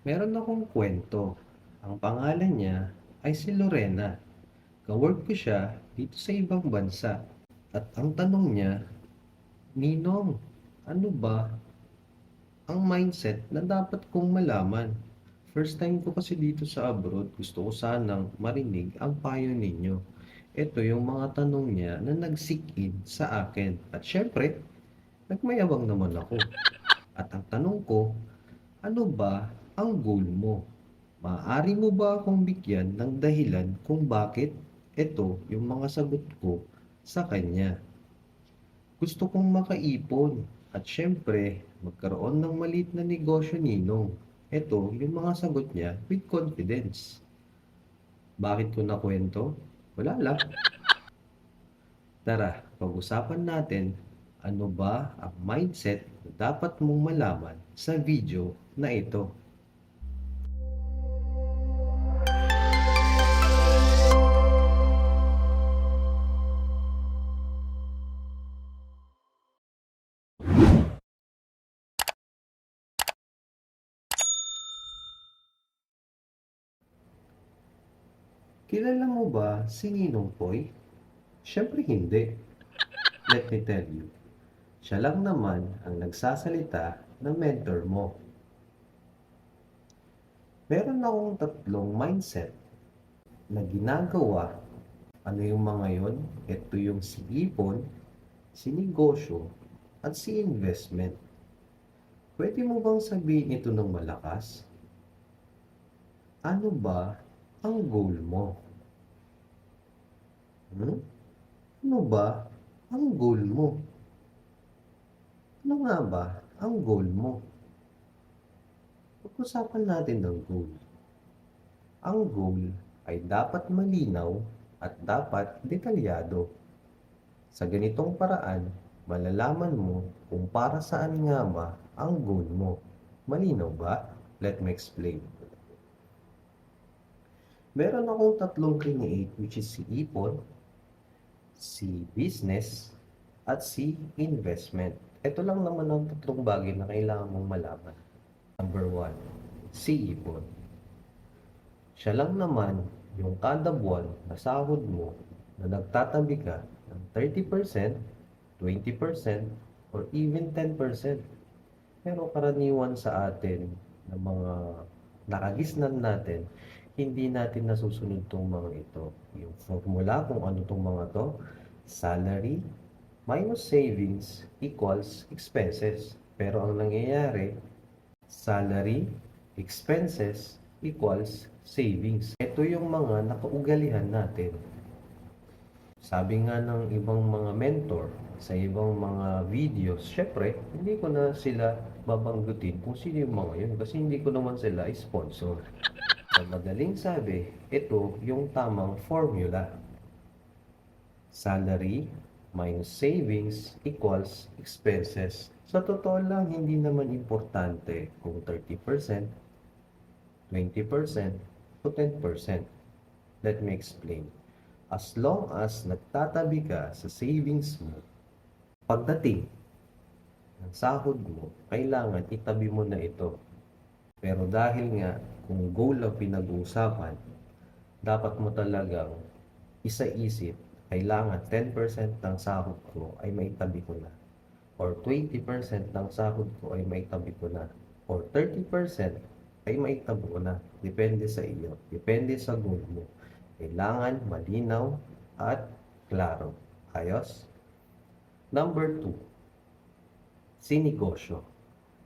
Meron akong kwento. Ang pangalan niya ay si Lorena. Kawork ko siya dito sa ibang bansa. At ang tanong niya, Ninong, ano ba ang mindset na dapat kong malaman? First time ko kasi dito sa abroad, gusto ko sanang marinig ang payo ninyo. Ito yung mga tanong niya na nag-seek in sa akin. At syempre, nagmayabang naman ako. At ang tanong ko, ano ba ang goal mo? Maaari mo ba akong bigyan ng dahilan kung bakit ito yung mga sagot ko sa kanya? Gusto kong makaipon at syempre magkaroon ng maliit na negosyo ninong. Ito yung mga sagot niya with confidence. Bakit ko nakwento? Wala lang. Tara, pag-usapan natin ano ba ang mindset na dapat mong malaman sa video na ito. Kilala mo ba si Ninong Poy? Siyempre hindi. Let me tell you. Siya lang naman ang nagsasalita ng mentor mo. Meron akong tatlong mindset na ginagawa. Ano yung mga yon? Ito yung si ipon, si negosyo, at si investment. Pwede mo bang sabihin ito ng malakas? Ano ba ang goal mo? Hmm? Ano ba ang goal mo? Ano nga ba ang goal mo? Pag-usapan natin ng goal. Ang goal ay dapat malinaw at dapat detalyado. Sa ganitong paraan, malalaman mo kung para saan nga ba ang goal mo. Malinaw ba? Let me explain. Meron akong tatlong create which is si ipon, si business, at si investment. Ito lang naman ang tatlong bagay na kailangan mong malaman. Number one, si ipon. Siya lang naman yung kada buwan na sahod mo na nagtatabi ka ng 30%, 20%, or even 10%. Pero karaniwan sa atin na mga nakagisnan natin, hindi natin nasusunod tong mga ito. Yung formula kung ano tong mga to, salary minus savings equals expenses. Pero ang nangyayari, salary, expenses, equals savings. Ito yung mga nakaugalian natin. Sabi nga ng ibang mga mentor sa ibang mga videos, syempre, hindi ko na sila babanggutin kung sino yung mga yun kasi hindi ko naman sila sponsor. Sa madaling sabi, ito yung tamang formula. Salary minus savings equals expenses. Sa totoo lang, hindi naman importante kung 30%, 20%, o 10%. Let me explain. As long as nagtatabi ka sa savings mo, pagdating ng sahod mo, kailangan itabi mo na ito. Pero dahil nga, kung goal ang pinag-uusapan, dapat mo talagang isa-isip, kailangan 10% ng sahod ko ay maitabi ko na. Or 20% ng sahod ko ay maitabi ko na. Or 30% ay maitabi ko na. Depende sa iyo. Depende sa goal mo. Kailangan malinaw at klaro. Ayos? Number 2, si negosyo.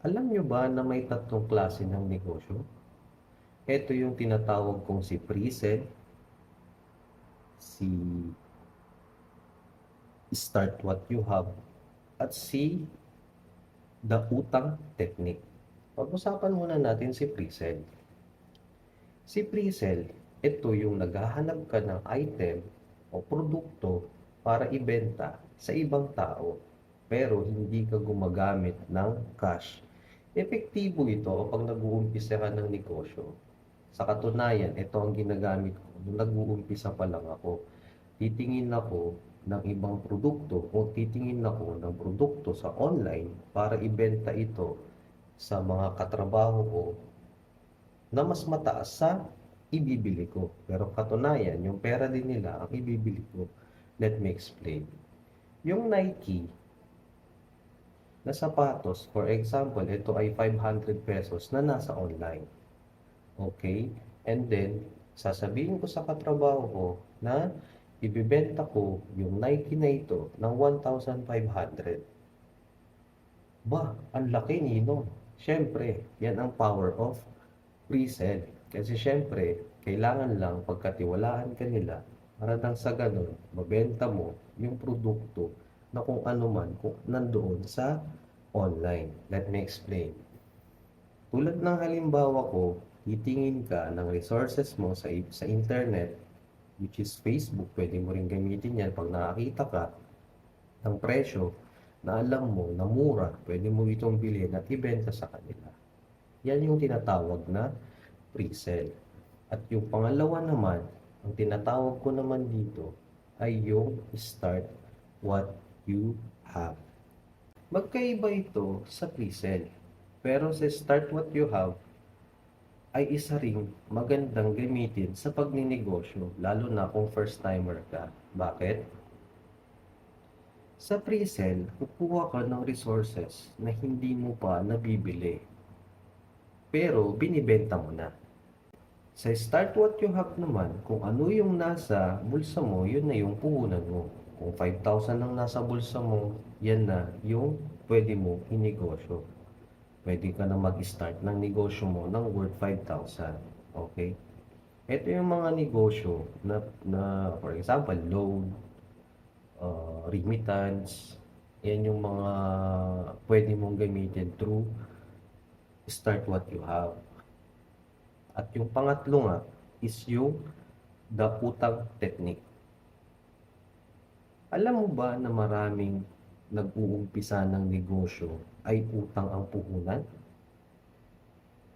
Alam nyo ba na may tatlong klase ng negosyo? Ito yung tinatawag kong si pre-sale, si start what you have, at si the utang technique. Pag-usapan muna natin si pre-sale. Si pre-sale, ito yung naghahanap ka ng item o produkto para ibenta sa ibang tao pero hindi ka gumagamit ng cash. Epektibo ito kapag nag-uumpisa ka ng negosyo. Sa katunayan, ito ang ginagamit ko nung nag-uumpisa pa lang ako. Titingin ako ng ibang produkto o titingin ako ng produkto sa online para ibenta ito sa mga katrabaho ko na mas mataas sa ibibili ko. Pero katunayan, yung pera din nila ang ibibili ko. Let me explain. Yung Nike na sapatos, for example, ito ay 500 pesos na nasa online. Okay? And then, sasabihin ko sa katrabaho ko na ibibenta ko yung Nike na ito ng 1,500. Ba, ang laki nino. Siyempre, yan ang power of pre-sell. Kasi siyempre, kailangan lang pagkatiwalaan ka nila para nang sa ganun, mabenta mo yung produkto na kung ano man kung nandoon sa online. Let me explain. Tulad ng halimbawa ko, titingin ka ng resources mo sa internet, which is Facebook, pwede mo rin gamitin yan pag nakakita ka ng presyo na alam mo na mura, pwede mo itong bilhin at ibenta sa kanila. Yan yung tinatawag na pre-sell. At yung pangalawa naman, ang tinatawag ko naman dito ay yung start what you have. Magkaiba ito sa pre-sell. Pero sa start what you have ay isa ring magandang gamitin sa pagninegosyo, lalo na kung first timer ka. Bakit? Sa pre-sell, kukuha ka ng resources na hindi mo pa nabibili, pero binibenta mo na. Sa start what you have naman, kung ano yung nasa bulsa mo, yun na yung puhunan mo. Kung 5,000 ang nasa bulsa mo, yan na yung pwede mo inegosyo. Pwede ka na mag-start ng negosyo mo ng worth 5,000. Okay? Ito yung mga negosyo na for example, loan, remittance, yan yung mga pwede mong gamitin through start what you have. At yung pangatlo nga is yung the utang technique. Alam mo ba na maraming nag-uumpisa ng negosyo ay utang ang puhunan?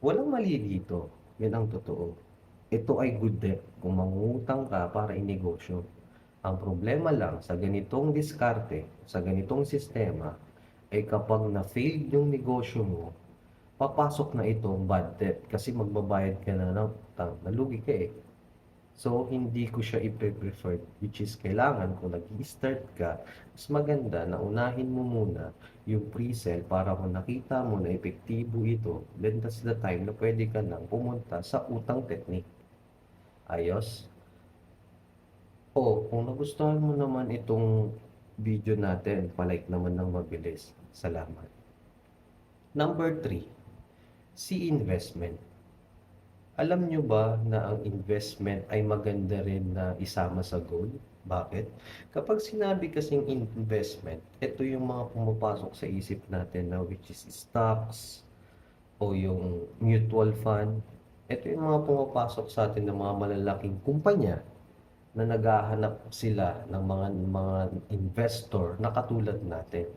Walang mali dito. Yan ang totoo. Ito ay good debt kung mangungutang ka para inegosyo. Ang problema lang sa ganitong diskarte, sa ganitong sistema, ay kapag na-fail yung negosyo mo, papasok na itong bad debt kasi magbabayad ka na ng utang. Nalugi ka eh. So, hindi ko siya i-prefer, which is kailangan kung nag-i-start ka, mas maganda na unahin mo muna yung pre-sell para kung nakita mo na epektibo ito, then that's the time na pwede ka nang pumunta sa utang technique. Ayos? O, kung nagustuhan mo naman itong video natin, palike naman ng mabilis. Salamat. Number 3, si investment. Alam nyo ba na ang investment ay maganda rin na isama sa goal? Bakit? Kapag sinabi kasing investment, ito yung mga pumapasok sa isip natin na which is stocks o yung mutual fund. Ito yung mga pumapasok sa atin ng mga malalaking kumpanya na naghahanap sila ng mga investor na katulad natin.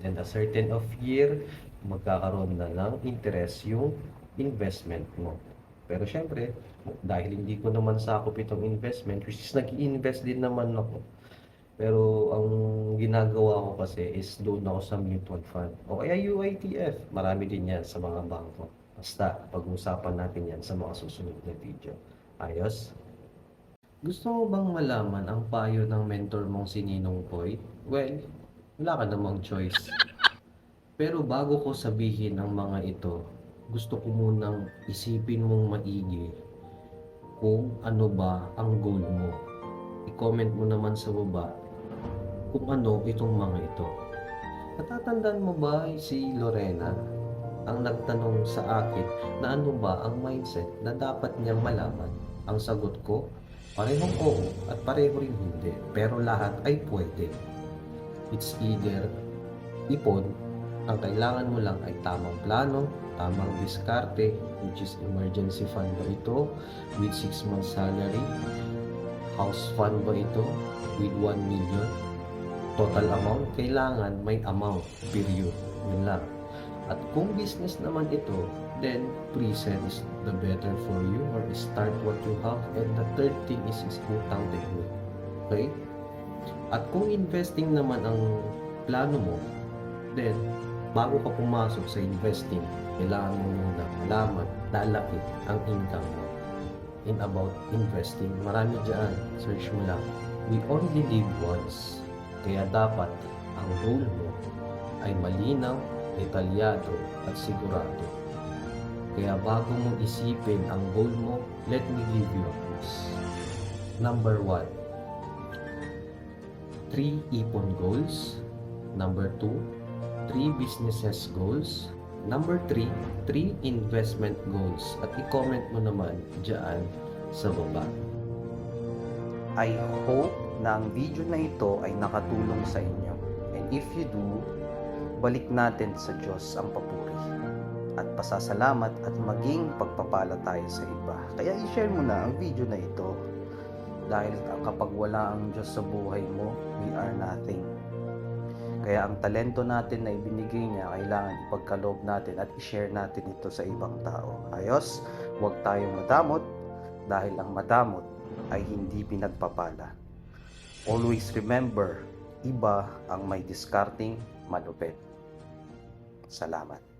And a certain of year, magkakaroon na ng interest yung investment mo. Pero syempre, dahil hindi ko naman sakop itong investment, which is nag-i-invest din naman ako. Pero ang ginagawa ko kasi is doon ako sa mutual fund. O kaya UITF, marami din yan sa mga bangko. Basta, pag-usapan natin yan sa mga susunod na video. Ayos? Gusto mo bang malaman ang payo ng mentor mong si Ninong Poy? Well, wala ka namang choice. Pero bago ko sabihin ang mga ito, gusto ko munang isipin mong maigi kung ano ba ang goal mo. I-comment mo naman sa baba kung ano itong mga ito. Natatandaan mo ba si Lorena ang nagtanong sa akin na ano ba ang mindset na dapat niyang malaman? Ang sagot ko, parehong oo at pareho rin hindi. Pero lahat ay pwede. It's either ipon, ang kailangan mo lang ay tamang plano, tamang diskarte, which is emergency fund ba ito with 6 months salary, house fund ba ito with 1 million, total amount, kailangan may amount, period, yun lang. At kung business naman ito, then pre-sell is the better for you or start what you have, and the third thing is utang technique. Okay? At kung investing naman ang plano mo, then bago ka pumasok sa investing, kailangan mo muna malaman, lalaki ang income mo. In about investing, marami dyan, search mo lang. We only live once. Kaya dapat ang goal mo ay malinaw, detalyado at sigurado. Kaya bago mong isipin ang goal mo, let me give you a quiz. Number 1, 3 ipon goals. Number 2, 3 businesses goals. Number 3, 3 investment goals. At i-comment mo naman dyan sa baba. I hope na ang video na ito ay nakatulong sa inyo. And if you do, balik natin sa Diyos ang papuri at pasasalamat at maging pagpapala tayo sa iba. Kaya i-share mo na ang video na ito dahil kapag wala ang Diyos sa buhay mo, we are nothing. Kaya ang talento natin na ibinigay niya, kailangan ipagkaloob natin at i-share natin ito sa ibang tao. Ayos, huwag tayong madamot dahil ang madamot ay hindi pinagpapala. Always remember, iba ang may discarding malupit. Salamat.